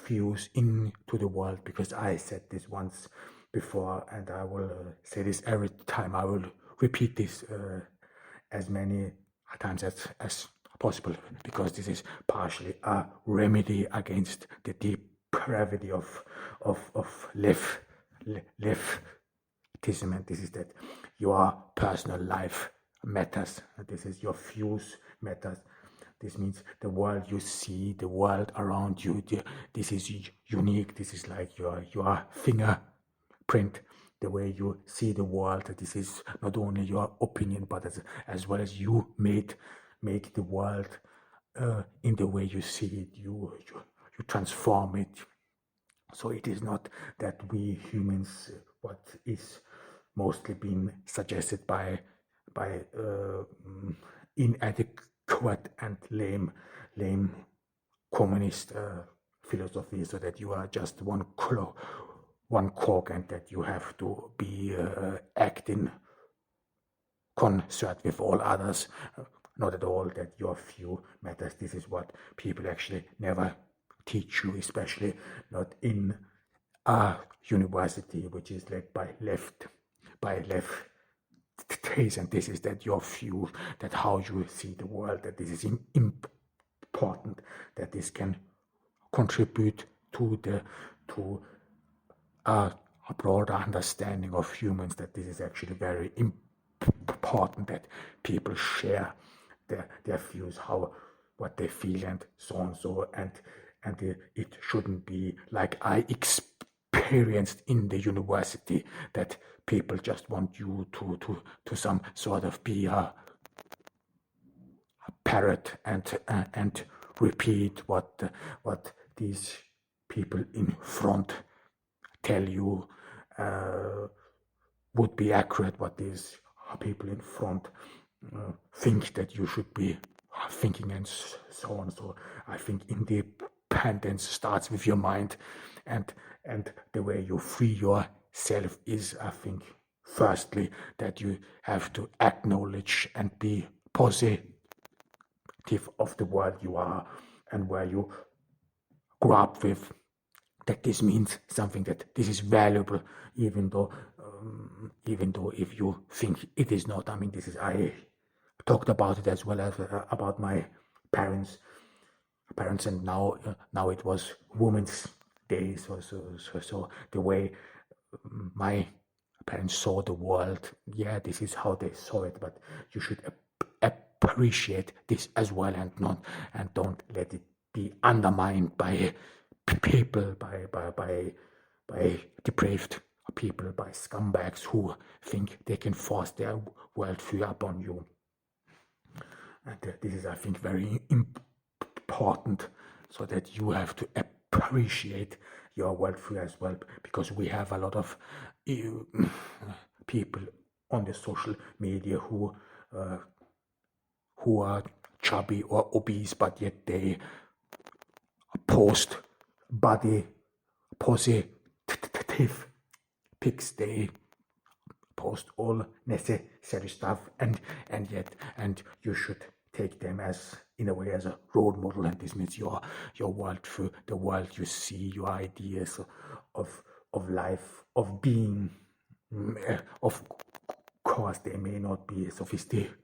views into the world, because I said this once before, and I will say this every time. I will repeat this as many times as possible, because this is partially a remedy against the depravity of leftism, and this is that your personal life matters. This is your views matters. This means the world you see, the world around you, this is unique. This is like your fingerprint, the way you see the world. This is not only your opinion, but as well as you make the world in the way you see it. You transform it. So it is not that we humans, what is mostly being suggested by inadequate and lame communist philosophy, so that you are just one cork, and that you have to be acting concert with all others. Not at all that your view matters. This is what people actually never teach you, especially not in a university which is led by leftists, and this is that your view, that how you see the world, that this is important, that this can contribute to a broader understanding of humans, that this is actually very important, that people share their views, what they feel, and so on, and it shouldn't be like I experienced in the university, that people just want you to some sort of be a parrot and repeat what these people in front tell you would be accurate, what these people in front think that you should be thinking, and so on. So I think independence starts with your mind, and the way you free yourself is, I think, firstly, that you have to acknowledge and be positive of the world you are and where you grew up with, that this means something, that this is valuable, even though if you think it is not. I mean, this is, I talked about it as well as about my parents, and now it was Women's Day, so the way my parents saw the world, this is how they saw it, but you should appreciate this as well, and don't let it be undermined by people, by depraved people, by scumbags who think they can force their worldview upon you. And this is, I think, very important, so that you have to appreciate your worldview as well, because we have a lot of people on the social media who are chubby or obese, but yet they post body positive pics, they post all necessary stuff, and you should take them as, in a way, as a role model, and this means your worldview, the world you see, your ideas of life, of being. Of course, they may not be sophisticated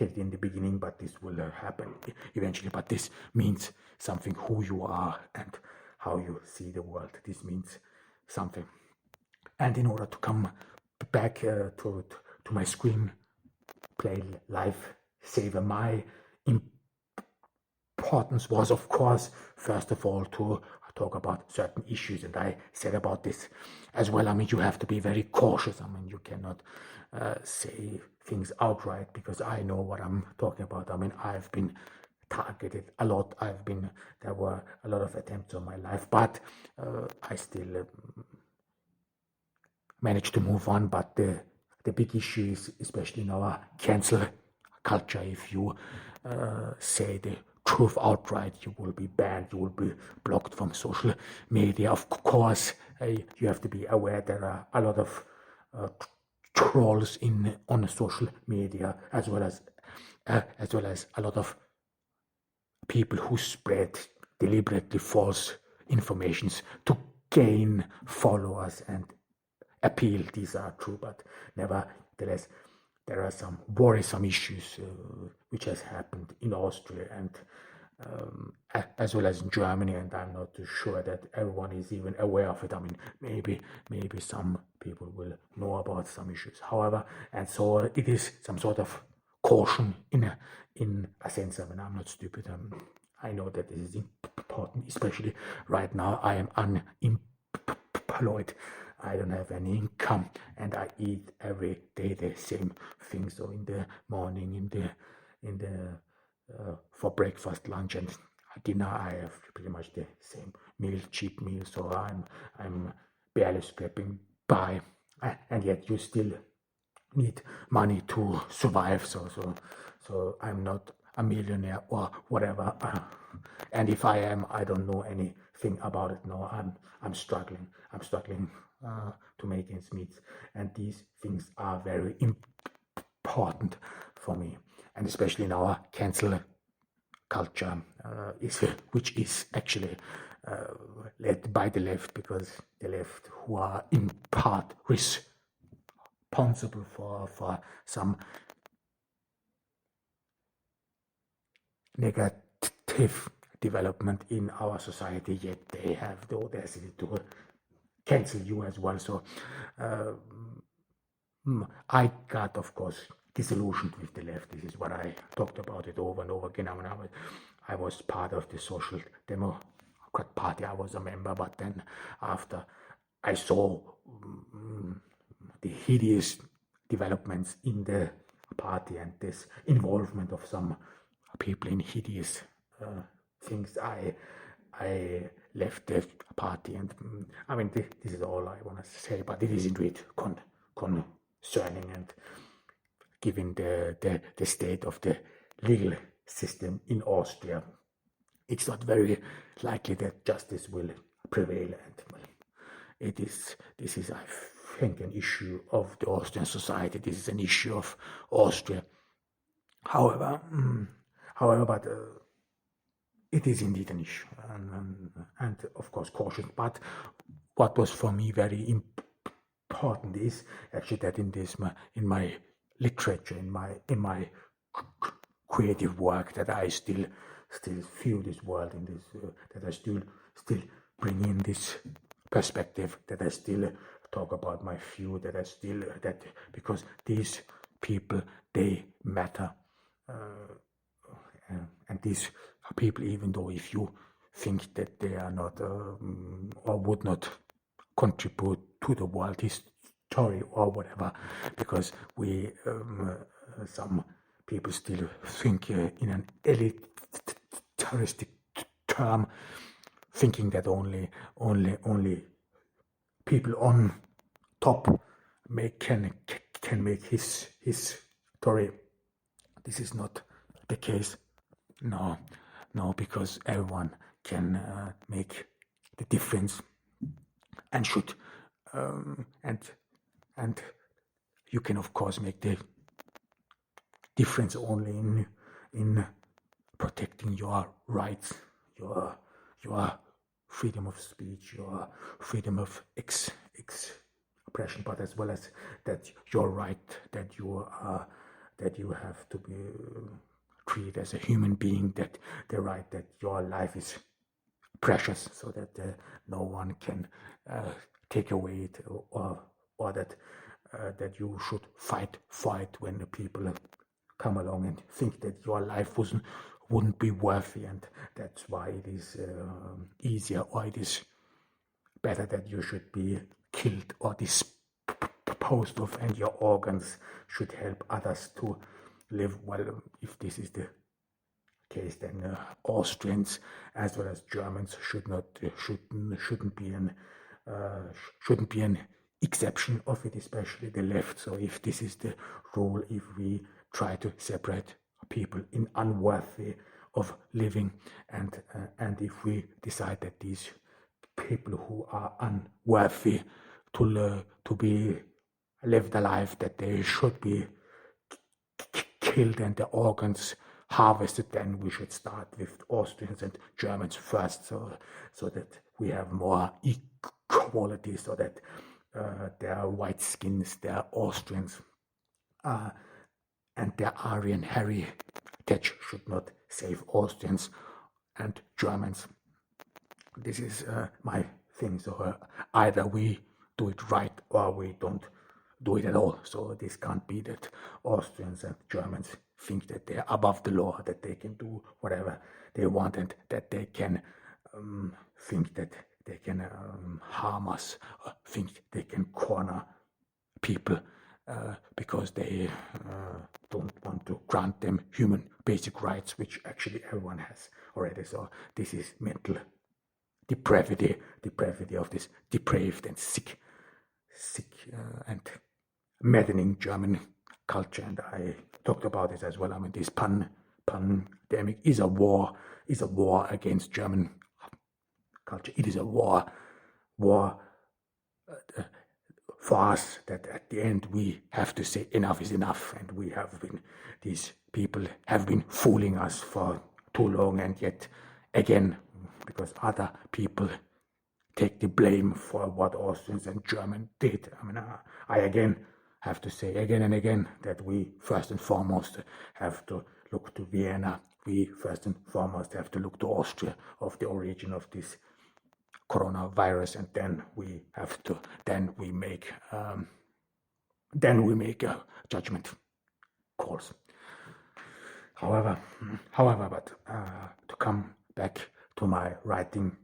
in the beginning, but this will happen eventually. But this means something, who you are and how you see the world. This means something. And in order to come back to my screenplay Lifesaver, my importance was, of course, first of all, to talk about certain issues, and I said about this as well. I mean, you have to be very cautious. I mean, you cannot say things outright, because I know what I'm talking about. I mean, I've been targeted a lot. There were a lot of attempts on my life, but I still managed to move on. But the big issue is, especially in our cancel culture, if you say the truth outright, you will be banned, you will be blocked from social media. Of course, you have to be aware there are a lot of trolls on social media, as well as a lot of people who spread deliberately false informations to gain followers and appeal. These are true, but nevertheless, there are some worrisome issues which has happened in Austria and as well as in Germany, and I'm not too sure that everyone is even aware of it. I mean, maybe some people will know about some issues. However, and so it is some sort of caution in a sense. I mean, I'm not stupid. I know that this is important, especially right now. I am unemployed. I don't have any income, and I eat every day the same thing. So in the morning, in the for breakfast, lunch, and dinner, I have pretty much the same meal, cheap meal. So I'm barely scraping by, and yet you still need money to survive. So I'm not a millionaire or whatever. And if I am, I don't know anything about it. No, I'm struggling. I'm struggling to make ends meet, and these things are very important for me, and especially in our cancel culture, which is actually led by the left, because the left, who are in part responsible for some negative development in our society, yet they have the audacity to cancel you as well. So I got, of course, disillusioned with the left. This is what I talked about it over and over again. I mean, I was part of the Social Democrat Party. I was a member, but then after I saw the hideous developments in the party and this involvement of some people in hideous things, I left the party. And I mean, this is all I want to say, but it is indeed concerning, and given the state of the legal system in Austria, it's not very likely that justice will prevail. And well, this is, I think, an issue of the Austrian society. This is an issue of Austria. However, but it is indeed an issue, and of course cautious. But what was for me very important is actually that in my literature, in my creative work, that I still feel this world in this, that I still bring in this perspective, that I still talk about my view, that because these people, they matter, and these people, even though if you think that they are not or would not contribute to the world history or whatever, because we some people still think in an elitaristic term, thinking that only people on top can make his story. This is not the case. No, because everyone can make the difference, and should, and you can of course make the difference only in protecting your rights, your freedom of speech, your freedom of expression, but as well as that your right, that you have to be treated as a human being, that the right that your life is precious, so that no one can take away it, or that you should fight when the people come along and think that your life wouldn't be worthy, and that's why it is easier, or it is better that you should be killed or disposed of, and your organs should help others to live well. If this is the case, then Austrians as well as Germans shouldn't be an exception of it, especially the left. So if this is the rule, if we try to separate people in unworthy of living, and if we decide that these people who are unworthy to be lived alive, that they should be killed and the organs harvested, then we should start with Austrians and Germans first, so that we have more equality, so that their white skins, their Austrians, and their Aryan heritage should not save Austrians and Germans. This is my thing. So either we do it right or we don't do it at all. So this can't be that Austrians and Germans think that they're above the law, that they can do whatever they want, and that they can think that they can harm us, think they can corner people because they don't want to grant them human basic rights, which actually everyone has already. So this is mental depravity of this depraved and sick and maddening German culture. And I talked about it as well. I mean, this pandemic is a war against German culture. It is a war for us, that at the end we have to say enough is enough, and these people have been fooling us for too long, and yet again, because other people take the blame for what Austrians and Germans did. I mean, I again have to say again and again that we first and foremost have to look to Vienna. We first and foremost have to look to Austria, of the origin of this coronavirus, and then we make judgment calls. However, but to come back to my writing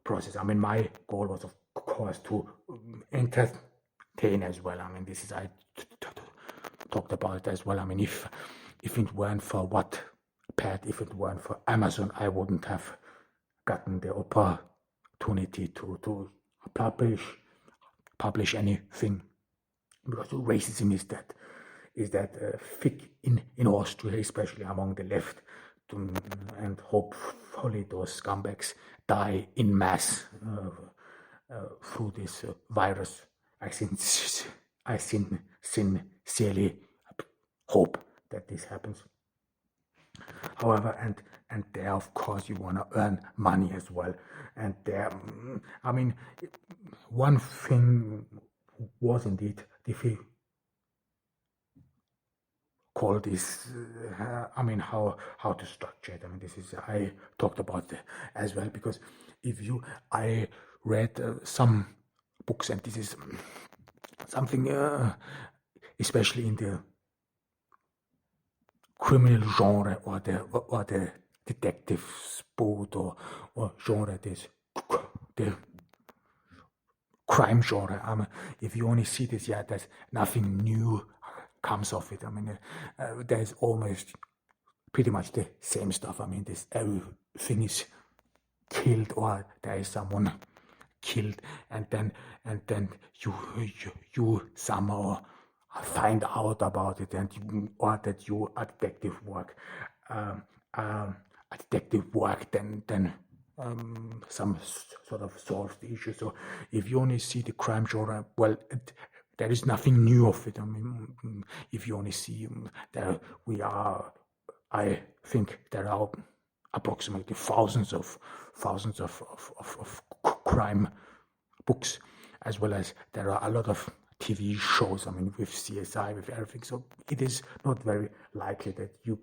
process, I mean, my goal was of course to entertain as well. I mean, this is I talked about it as well. I mean, if it weren't for Wattpad, if it weren't for Amazon, I wouldn't have gotten the opportunity to publish anything, because racism is that thick in Austria, especially among the left, and hopefully those scumbags die in mass through this virus. I sincerely hope that this happens. However, and there, of course, you want to earn money as well. And there, I mean, one thing was indeed difficult. Call this, I mean, how to structure it. I mean, this is, I talked about it as well, because I read some books, and this is something, especially in the criminal genre or the detective sport or genre, the crime genre. If you only see this, there's nothing new comes of it. I mean, there's almost pretty much the same stuff. I mean, everything is killed, or there is someone killed, and then you somehow find out about it, or that you a detective work, then some sort of solves the issue. So if you only see the crime genre, well, there is nothing new of it. I mean, if you only see I think there are approximately thousands of crime books, as well as there are a lot of TV shows, I mean, with CSI, with everything. So it is not very likely that you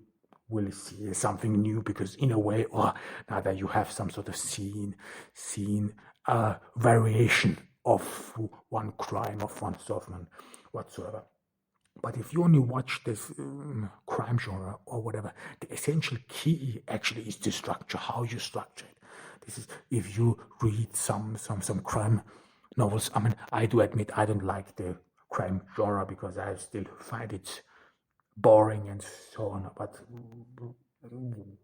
will see something new, because in a way or another you have some sort of scene variation of one crime, of one solvement whatsoever. But if you only watch this crime genre or whatever, the essential key actually is the structure, how you structure it. This is, if you read some crime novels, I mean, I do admit I don't like the crime genre, because I still find it boring and so on. But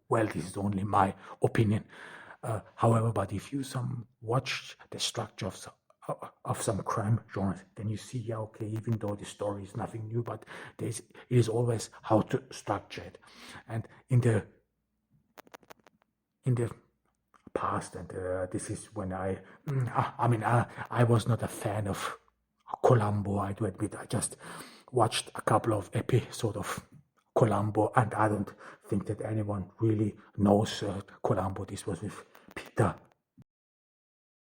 well, this is only my opinion. However, but if you watch the structure of some crime genres, then you see, okay, even though the story is nothing new, but it is always how to structure it. And in the past, and this is when I was not a fan of Columbo, I do admit. I just watched a couple of episodes of Columbo, and I don't think that anyone really knows Columbo. This was with Peter